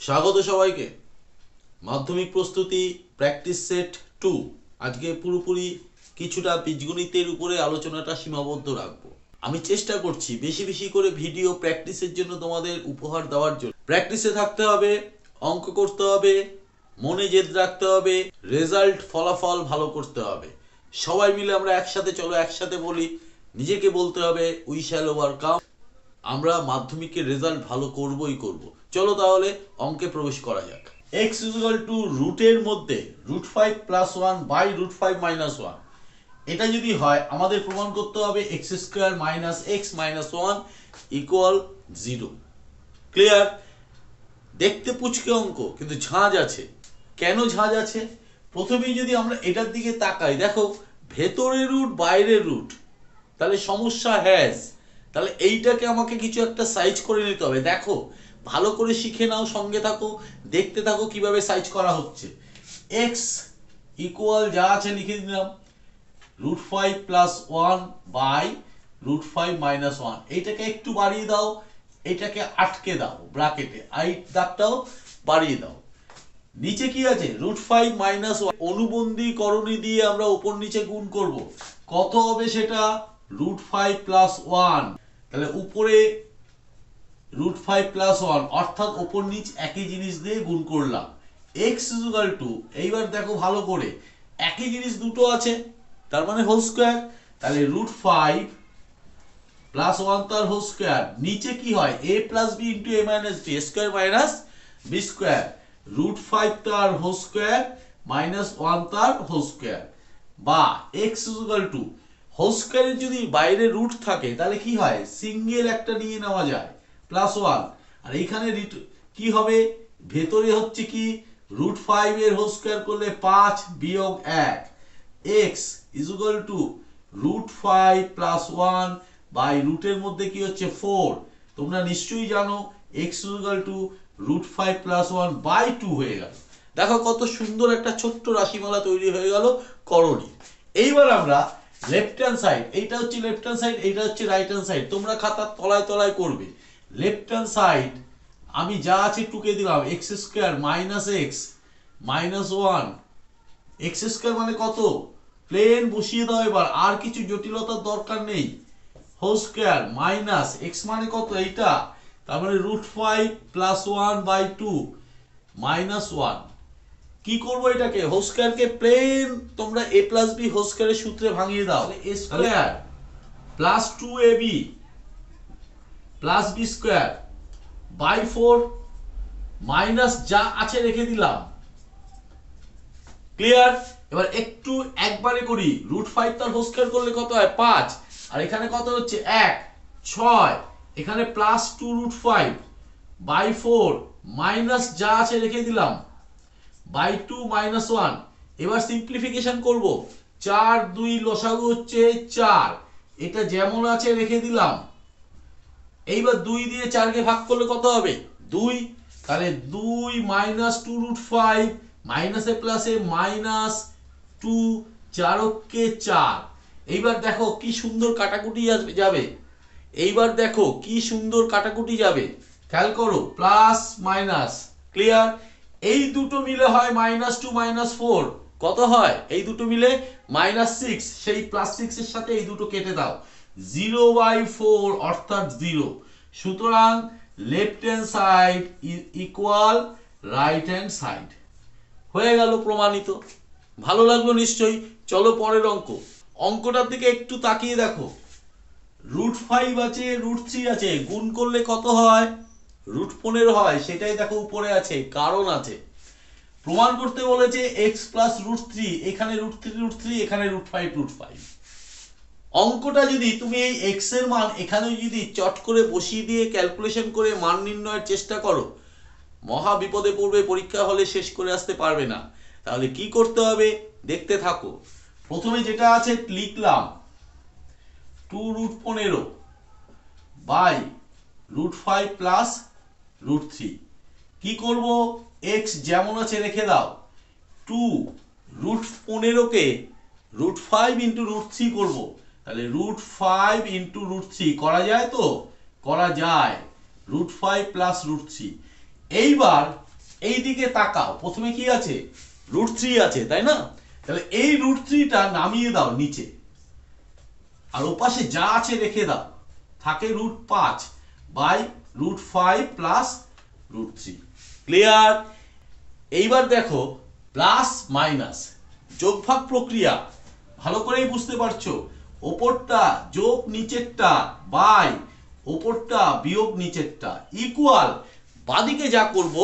স্বাগত সবাইকে। মাধ্যমিক প্রস্তুতি প্র্যাকটিস সেট 2 আজকে পুরোপুরি কিছুটা বীজগণিতের উপরে আলোচনাটা সীমাবদ্ধ রাখবো। আমি চেষ্টা করছি বেশি বেশি করে ভিডিও প্র্যাকটিসের জন্য তোমাদের উপহার দেওয়ার জন্য। প্র্যাকটিসে থাকতে হবে, অঙ্ক করতে হবে, মনে জেদ রাখতে হবে, রেজাল্ট ফলাফল ভালো করতে হবে। সবাই মিলে আমরা একসাথে চলো, একসাথে বলি, নিজেকে বলতে হবে উই শ্যাল ওভারকাম। আমরা মাধ্যমিকের রেজাল্ট ভালো করবই করব। চলো তাহলে অঙ্কে প্রবেশ করা যাক। x ইকুয়াল টু রুটের মধ্যে √5 + 1 বাই √5 - 1, এটা যদি হয় আমাদের প্রমাণ করতে হবে x² - x - 1 ইকুয়াল 0। ক্লিয়ার? দেখতে পুচকে অঙ্ক, কিন্তু ঝাঁজ আছে। কেন ঝাঁজ আছে? প্রথমেই যদি আমরা এটার দিকে তাকাই, দেখো ভেতরের রুট বাইরের রুট, তাহলে সমস্যা হ্যাজ। তাহলে এইটাকে আমাকে কিছু একটা সাইজ করে নিতে হবে। দেখো ভালো করে শিখে নাও, সঙ্গে থাকো, দেখতে থাকো কিভাবে সাইজ করা হচ্ছে। x ইকুয়াল যা আছে লিখে দিলাম √5 + 1 বাই √5 - 1। এইটাকে একটু বাড়িয়ে দাও, এটাকে আটকে দাও ব্র্যাকেটে, এই দাগটাও বাড়িয়ে দাও। নিচে কি আছে? √5 - 1 অনুবন্ধী করণী দিয়ে আমরা উপর নিচে গুণ করব। কত হবে সেটা? √5 + 1। তাহলে উপরে √5 + 1 অর্থাৎ উপর নিচ একই জিনিস দিয়ে গুণ করলাম। x ইকুয়াল টু, এইবার দেখো ভালো করে, একই জিনিস দুটো আছে, তার মানে হোল স্কয়ার। তাহলে √5 + 1 তার হোল স্কয়ার। নিচে কি হয়? a + b * a - b, a² - b², √5 তার হোল স্কয়ার -1 তার হোল স্কয়ার। বা x ইকুয়াল টু হোল স্কয়ারের যদি বাইরে রুট থাকে তাহলে কি হয়? সিঙ্গেল একটা নিয়ে নেওয়া যায় +1। আর এইখানে কি হবে? ভেতরে হচ্ছে কি √5 এর হোল স্কয়ার করলে 5 - 1। x ইকুয়াল টু √5 + 1 বাই রুটের মধ্যে কি হচ্ছে 4। তোমরা নিশ্চয়ই জানো x ইকুয়াল টু √5 + 1 বাই 2 হয়ে গেল। দেখো কত সুন্দর একটা ছোট্ট রাশিমালা তৈরি হয়ে গেল করণী। এইবার আমরা লেফট হ্যান্ড সাইড, এইটা হচ্ছে লেফট হ্যান্ড সাইড, এইটা হচ্ছে রাইট হ্যান্ড সাইড, তোমরা খাতার তলায় তলায় করবে। লেফট হ্যান্ড সাইড আমি যা আছে টুকে দিলাম x² - x - 1। x² মানে কত? প্লেন বসিয়ে দাও এবার, আর কিছু জটিলতার দরকার নেই। হোল স্কয়ার মাইনাস x মানে কত? এইটা, তার মানে √5 + 1 বাই 2 -1। কি করব? এটাকে হোল স্কয়ারকে প্লেন তোমরা a + b হোল স্কয়ারের সূত্রে ভাঙিয়ে দাও। a² + 2ab + b² by 4 minus যা আছে রেখে দিলাম। ক্লিয়ার? এবার একটু একবারে করি। √5 তার হোল স্কয়ার করলে কত হয়? 5। আর এখানে কত হচ্ছে? 1 6। এখানে +2 √5 বাই 4 মাইনাস যা আছে রেখে দিলাম বাই 2 -1। এবার সিম্পলিফিকেশন করব। 4 2 লসাগু হচ্ছে 4, এটা যেমন আছে রেখে দিলাম। এইবার 2 দিয়ে 4 কে ভাগ করলে কত হবে? 2। তাহলে 2 - 2 √5 মাইনাসে প্লাসে -2, 4 কে 4। এইবার দেখো কি সুন্দর কাটাকুটি যাবে। এইবার দেখো কি সুন্দর কাটাকুটি যাবে, খেয়াল করো, প্লাস মাইনাস। ক্লিয়ার? এই দুটো মিলে হয় -2 -4। কত হয় এই দুটো মিলে? -6। সেই +6 এর সাথে এই দুটো কেটে দাও, 0/4 অর্থাৎ 0। সুতরাং left hand side equal right hand side হয়ে গেল, প্রমাণিত। ভালো লাগলো নিশ্চয়ই। চলো পরের অঙ্ক। অঙ্কটার দিকে একটু তাকিয়ে দেখো। √5 আছে, √3 আছে, গুণ করলে কত হয়? √15 হয়। সেটাই দেখো উপরে আছে, কারণ আছে। প্রমাণ করতে বলেছে x + √3, এখানে √3 এখানে √5। অঙ্কটা যদি তুমি এই x এর মান এখানে যদি চট করে বসিয়ে দিয়ে ক্যালকুলেশন করে মান নির্ণয়ের চেষ্টা করো, মহা বিপদে পড়বে, পরীক্ষা হলে শেষ করে আসতে পারবে না। তাহলে কি করতে হবে দেখতে থাকো। প্রথমে যেটা আছে লিখলাম 2√15 বাই √5 + √3। কি করব? x যেমন আছে রেখে দাও। 2√15 কে √5 * √3 করব। তাহলে √5 * √3 করা যায় তো? করা যায়। √5 + √3। এইবার এই দিকে তাকাও, প্রথমে কি আছে √3 আছে তাই না, তাহলে এই √3টা নামিয়ে দাও নিচে, আর ওপাশে যা আছে রেখে দাও, থাকে √5 বাই √5 প্লাস √3। ক্লিয়ার? এইবার দেখো প্লাস মাইনাস যোগভাগ প্রক্রিয়া ভালো করেই বুঝতে পারছো, ওপরটা যোগ নিচেরটা বাই ওপরটা বিয়োগ নিচেরটা ইকুয়াল বাদিকে যা করব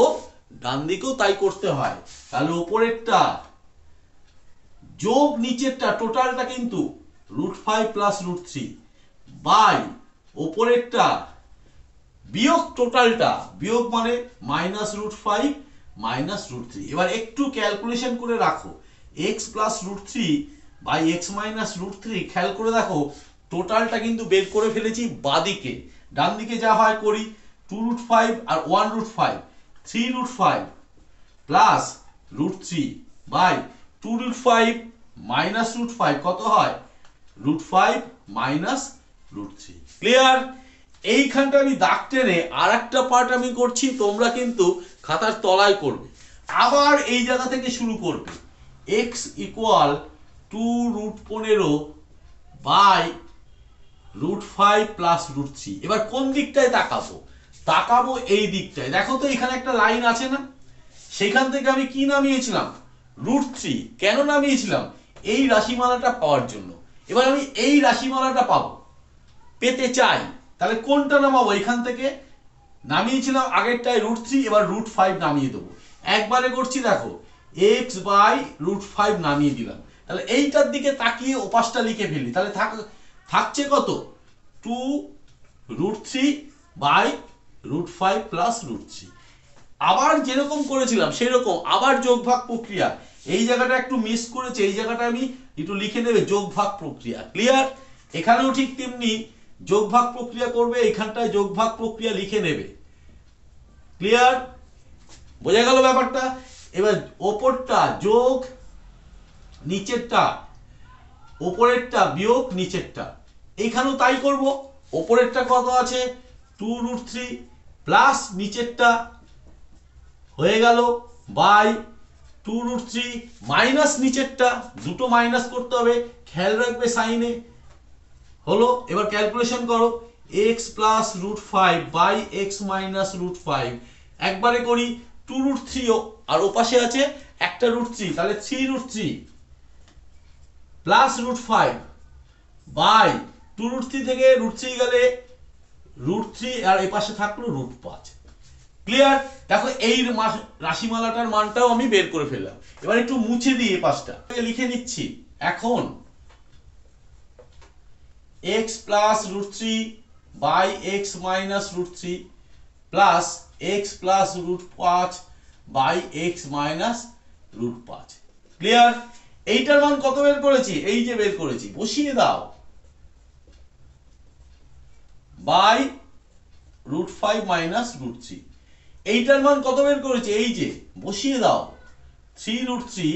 ডান দিকেও তাই করতে হয়। তাহলে ওপরেরটা যোগ নিচেরটা টোটালটা কিন্তু √5 প্লাস √3 বাই ওপরেরটা বিয়োগ টোটালটা, বিয়োগ মানে মাইনাস √5 মাইনাস √3। এবার একটু ক্যালকুলেশন করে রাখো, x plus √3 by x minus √3, খেয়াল করে দেখো টোটালটা কিন্তু বের করে ফেলেছি বাদিকে, ডান দিকে যা হয় করি 2√5 আর 1√5 3√5 প্লাস √3 বাই 2√5 মাইনাস √5 কত হয় √5 মাইনাস √3। ক্লিয়ার? এইখানটা আমি দাগ টেনে আর একটা পার্ট আমি করছি, তোমরা কিন্তু খাতার তলায় করবে, আবার এই জায়গা থেকে শুরু করবে, x ইকুয়াল 2√15 বাই √5 প্লাস √3। এবার কোন দিকটায় তাকাবো, তাকাবো এই দিকটায়। দেখো তো এখানে একটা লাইন আছে না, সেখান থেকে আমি কি নামিয়েছিলাম √3। কেন নামিয়েছিলাম? এই রাশিমালাটা পাওয়ার জন্য। এবার আমি এই রাশিমালাটা পাবো, পেতে চাই, তাহলে কোনটা নামাবো? এখান থেকে নামিয়েছিলাম আগেরটায় √3, এবার √5 নামিয়ে দেবো। একবারে করছি, দেখো x বাই √5 নামিয়ে দিলাম, তাহলে এইটার দিকে তাকিয়ে ওপাশটা লিখে ফেলি, তাহলে থাকছে কত 2√3 বাই √5 প্লাস √3। আবার যেরকম করেছিলাম সেরকম আবার যোগভাগ প্রক্রিয়া, এই জায়গাটা একটু মিস করেছে, এই জায়গাটা আমি একটু লিখে নেবে যোগভাগ প্রক্রিয়া। ক্লিয়ার? এখানেও ঠিক তেমনি যোগভাগ প্রক্রিয়া করবে, এখানটায় যোগভাগ প্রক্রিয়া লিখে নেবে। ক্লিয়ার? বোঝা গেল ব্যাপারটা? এবার ওপরটা যোগ নিচেরটা, ওপরেরটা বিয়োগ নিচেরটা, এইখানেও তাই করব। ওপরেরটা কত আছে 2√3 প্লাস নিচেরটা হয়ে গেল বাই 2√3 মাইনাস নিচেরটা, দুটো মাইনাস করতে হবে, খেয়াল রাখবে সাইনে। হলো, এবার ক্যালকুলেশন করো, x plus √5 by x minus √5, একবারে করি 2√3 আর ওপাশে আছে একটা √3, তাহলে 3√3 প্লাস √5 বাই 2√3 থেকে √3 গেলে √3 আর এই পাশে থাকলো √5। ক্লিয়ার? দেখো এই রাশিমালাটার মানটাও আমি বের করে ফেললাম। এবার একটু মুছে দিয়ে পাশটা লিখে নিচ্ছি। এখন x plus √3 by x minus √3 plus x plus √5 by x minus √5। Clear? এইটার মান কত বের করেছি? এই যে বের করেছি, বসিয়ে দাও বাই √5 মাইনাস √3। এইটার মান কত বের করেছি? এই যে বসিয়ে দাও 3√3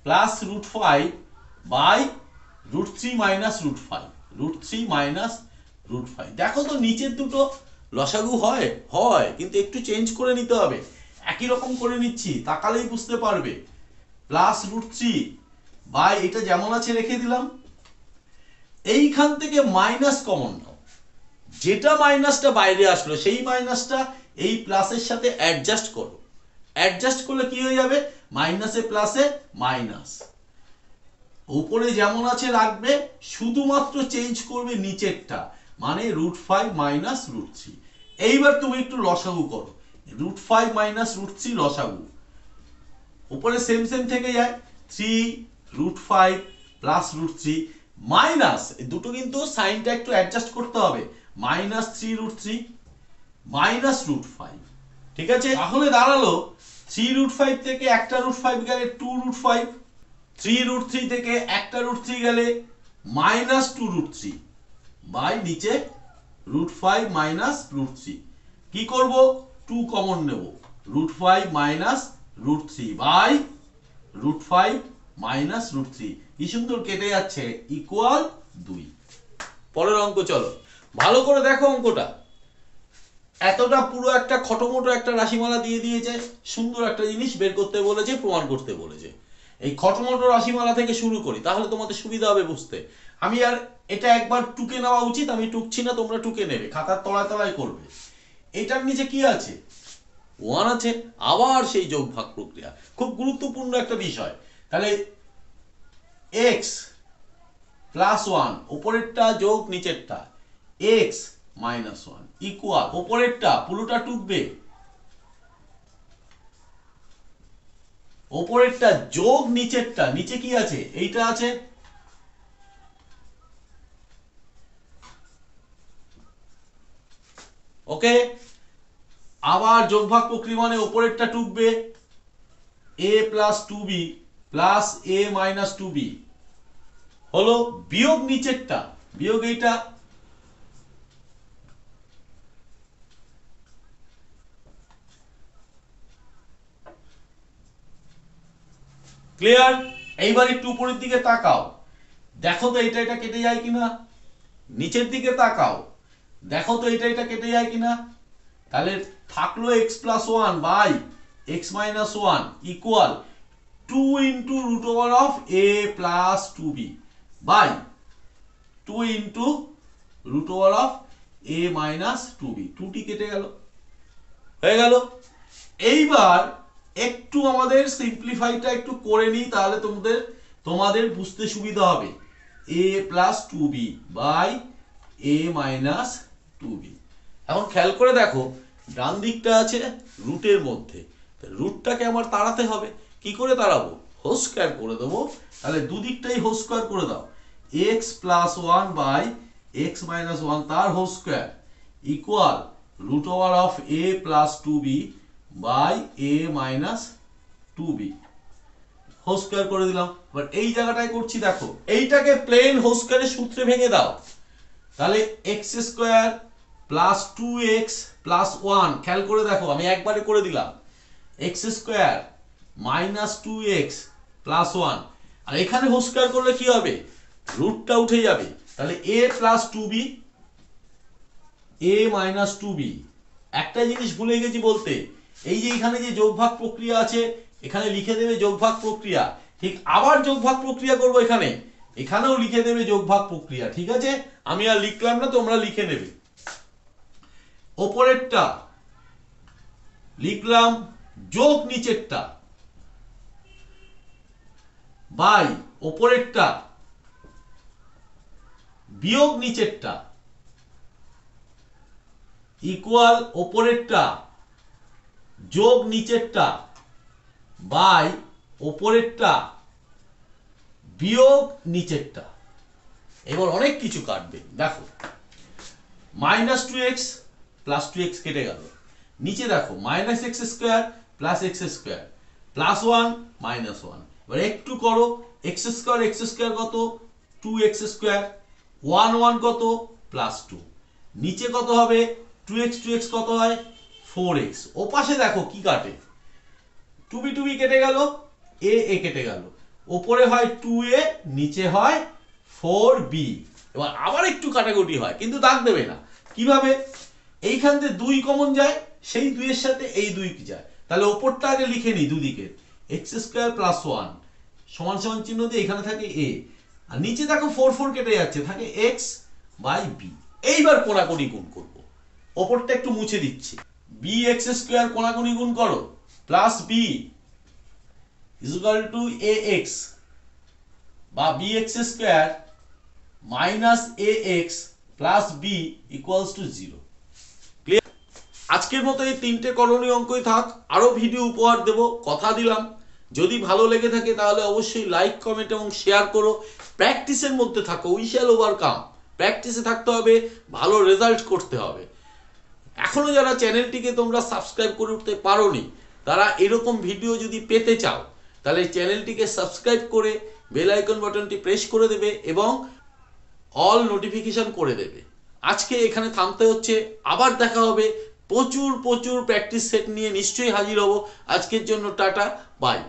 প্লাস √5 বাই √3 মাইনাস √5, √3 মাইনাস √5। দেখো তো নিচের দুটো লসাগু হয়, কিন্তু একটু চেঞ্জ করে নিতে হবে। একই রকম করে নিচ্ছি, তাকালেই বুঝতে পারবে। প্লাস √3 বাই এটা যেমন আছে রেখে দিলাম, এইখান থেকে মাইনাস কমন নাও, যেটা মাইনাসটা বাইরে আসলো সেই মাইনাসটা এই প্লাসের সাথে অ্যাডজাস্ট করো, অ্যাডজাস্ট করলে কি হয়ে যাবে মাইনাসে প্লাসে মাইনাস, উপরে যেমন আছে রাখবে, শুধুমাত্র চেঞ্জ করবে নিচেরটা, মানে √5 মাইনাস √3। এইবার তুমি একটু লসাগু করো, √5 মাইনাস √3 লসাগু, উপরে সেম সেম থেকে যায় 3√5 প্লাস √3 মাইনাস, দুটো কিন্তু সাইনটা একটু অ্যাডজাস্ট করতে হবে, মাইনাস 3√3 মাইনাস √5। ঠিক আছে? তাহলে দাঁড়ালো 3√5 থেকে একটা √5 গেলে 2√5, 3√3 থেকে একটা √3 গেলে মাইনাস 2√3 বাই নিচে √5 মাইনাস √3। কি করব? 2 কমন নেব, √5 মাইনাস √3 বাই √5 মাইনাস √3। কি সুন্দর কেটে যাচ্ছে, ইকুয়াল 2। পরের অঙ্ক চলো, ভালো করে দেখো অঙ্কটা। এতটা পুরো একটা খটোমটো একটা রাশিমালা দিয়ে দিয়েছে, সুন্দর একটা জিনিস বের করতে বলেছে, প্রমাণ করতে বলেছে। এই খটোমটো রাশিমালা থেকে শুরু করি, তাহলে তোমাদের সুবিধা হবে বুঝতে। আমি আর এটা একবার টুকে নেওয়া উচিত, আমি টুকছি না, তোমরা টুকে নেবে, খাতার তলায় তলায় করবে। এটার নিচে কি আছে? 1 আছে। আবার সেই যোগ ভাগ প্রক্রিয়া, খুব গুরুত্বপূর্ণ একটা বিষয়। তাহলে x প্লাস 1, উপরেরটা যোগ নিচেরটা, x মাইনাস 1 ইকুয়াল, উপরেরটা পুরোটা টুকবে, উপরেরটা যোগ নিচেরটা, নিচে কি আছে? এইটা আছে। ওকে, আবার যোগভাগ প্রক্রিয়া মানে উপরেরটা টুকবে, a plus 2b plus a minus 2b হলো, বিয়োগ নিচেরটা, বিয়োগ এইটা, ক্লিয়ার? এইবার একটু উপরের দিকে তাকাও, দেখো তো এটা এটা কেটে যায় কিনা। নিচের দিকে তাকাও, দেখো তো এটা এটা কেটে যায় কিনা। তাহলে থাকলো x plus 1 by x minus 1 equal 2 into root over of a plus 2b by 2 into root over of a minus 2b। 2টি কেটে গেল, হয়ে গেল। এইবার একটু আমাদের সিম্পলিফাইটা একটু করে নিই, তাহলে তোমাদের বুঝতে সুবিধা হবে। a plus 2b by a minus 2b। এখন খেয়াল করে দেখো, ডান দিকটা আছে রুটের মধ্যে, রুটটাকে আমার তাড়াতে হবে। কি করে তাড়াবো? হোল স্কয়ার করে দেবো। তাহলে দুদিকটাই হোল স্কয়ার করে দাও, x plus 1 by x minus 1 তার whole square equal root over of a plus 2b by a minus 2b whole square করে দিলাম। এবার এই জায়গাটায় করছি, দেখো এইটাকে প্লেন হোল স্কয়ারের সূত্রে ভেঙে দাও। তাহলে x square plus 2x plus 1, খেয়াল করে দেখো আমি একবারে করে দিলাম, x square minus 2x plus 1, আর এখানে হোল স্কয়ার করলে কি হবে? রুটটা উঠে যাবে। তাহলে a plus 2b a minus 2b। একটা জিনিস ভুলে গেছি বলতে, এই যে এখানে যে যোগভাগ প্রক্রিয়া আছে, এখানে লিখে দেবে যোগভাগ প্রক্রিয়া, ঠিক আবার যোগভাগ প্রক্রিয়া করব এখানে, এখানেও লিখে দেবে যোগভাগ প্রক্রিয়া, ঠিক আছে? আমি আর লিখলাম না, তোমরা লিখে নেবে। ওপরেরটা লিখলাম যোগ নিচেরটা বাই ওপরেরটা বিয়োগ নিচেরটা ইকুয়াল ওপরেরটা যোগ নিচেরটা বাই ওপরেরটা বিয়োগ নিচেরটা। এবার অনেক কিছু কাটবে, দেখো মাইনাস 2x প্লাস 2x কেটে গেল, নিচে দেখো minus x square plus x square plus 1 minus 1। এবার একটু করো, এক্স স্কোয়ার কত? 2x স্কোয়ার, 1 1 কত? প্লাস 2। নিচে কত হবে? 2x কত হয়? 4x। ও পাশে দেখো কি কাটে, 2b কেটে গেল, a কেটে গেল, ওপরে হয় 2a, নিচে হয় 4b। এবার আবার একটু কাটাকুটি হয়, কিন্তু দাগ দেবে না। কিভাবে? এইখান থেকে 2 কমন যায়, সেই 2 এর সাথে এই 2 যায়, তাহলে ওপরটা আগে লিখে নিই দুদিকে, x স্কয়ার প্লাস 1 সমান সমান চিহ্ন দিয়ে এখানে থাকে a, আর নিচে দেখো 4 4 কেটে যাচ্ছে, থাকে x বাই b। এইবার কোণাকুণি গুণ করব, ওপরটা একটু মুছে দিচ্ছি, bx স্কয়ার কোণাকুণি গুণ করো, plus b is equal to ax বা bx square minus ax plus b equals to 0। Clear? আজকের মতো এই 3টে করণীয় অঙ্কই থাক, আরো ভিডিও উপহার দেব, কথা দিলাম। যদি ভালো লেগে থাকে তাহলে অবশ্যই লাইক কমেন্ট এবং শেয়ার করো। প্র্যাকটিসের মধ্যে থাকো, উই শ্যাল ওভারকাম। প্র্যাকটিসে থাকতে হবে, ভালো রেজাল্ট করতে হবে। এখনো যারা চ্যানেলটিকে তোমরা সাবস্ক্রাইব করে উঠতে পারোনি, তারা এরকম ভিডিও যদি পেতে চাও তাহলে চ্যানেলটিকে সাবস্ক্রাইব করে বেল আইকন বাটনটি প্রেস করে দেবে এবং অল নোটিফিকেশন করে দেবে। আজকে এখানে থামতে হচ্ছে, আবার দেখা হবে। প্রচুর প্র্যাকটিস সেট নিয়ে নিশ্চয়ই হাজির হব। আজকের জন্য টাটা, বাই।